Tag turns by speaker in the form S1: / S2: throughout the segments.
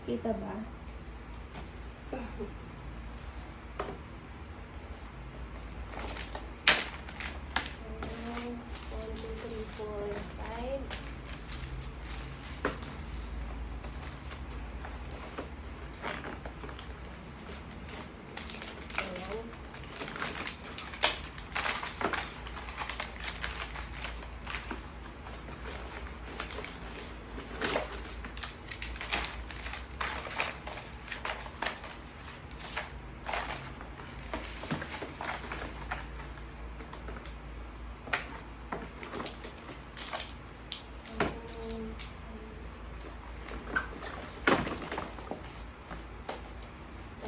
S1: Kita ba? 1, 2, 3, 4, 5. Ayan.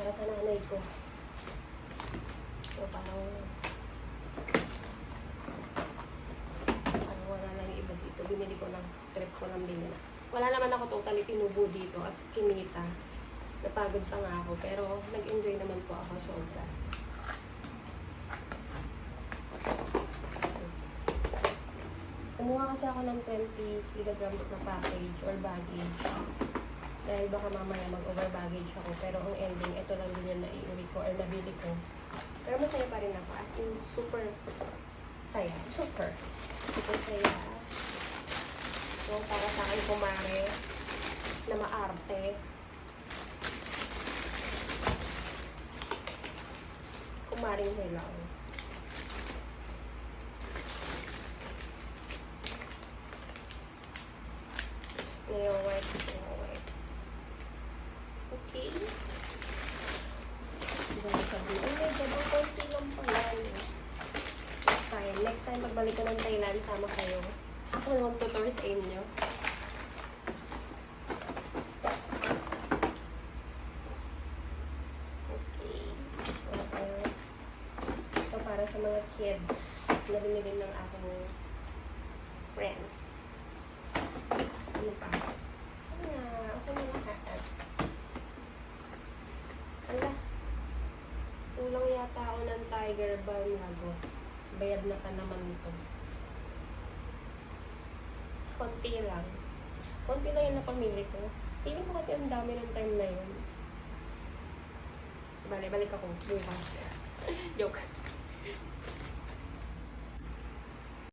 S1: Para sa nanay ko. So, parang wala lang yung iba dito. Binili ko lang, trip ko lang din na. Wala naman ako totally tinubo dito at kinita. Napagod pa nga ako, pero nag-enjoy naman po ako sobra. Kumuha kasi ako ng 20 kilograms na package or baggage. Dahil baka mamaya mag-over baggage ako. Pero ang ending, ito lang din yung naiuwi ko or nabili ko. Pero masaya pa rin ako. As in, super saya. Super saya. So, para sa akin kumare na maarte. Kumaring hilaw. White. Okay. Diyan sabihin, medyo konti lang pala. Next time, magbalik ko ng Thailand, sama kayo. Ako naman tutor sa inyo. Okay. Ito para sa mga kids na binili ng aking friends. Ano pa? Okay na lahat. Ala, kulang yata ako ng Tiger Balm Lago. Bayad na pa naman ito. Konti lang. Konti lang yung napamili ko. Feeling ko kasi ang dami ng time na yun. Balik ako bukas. Joke.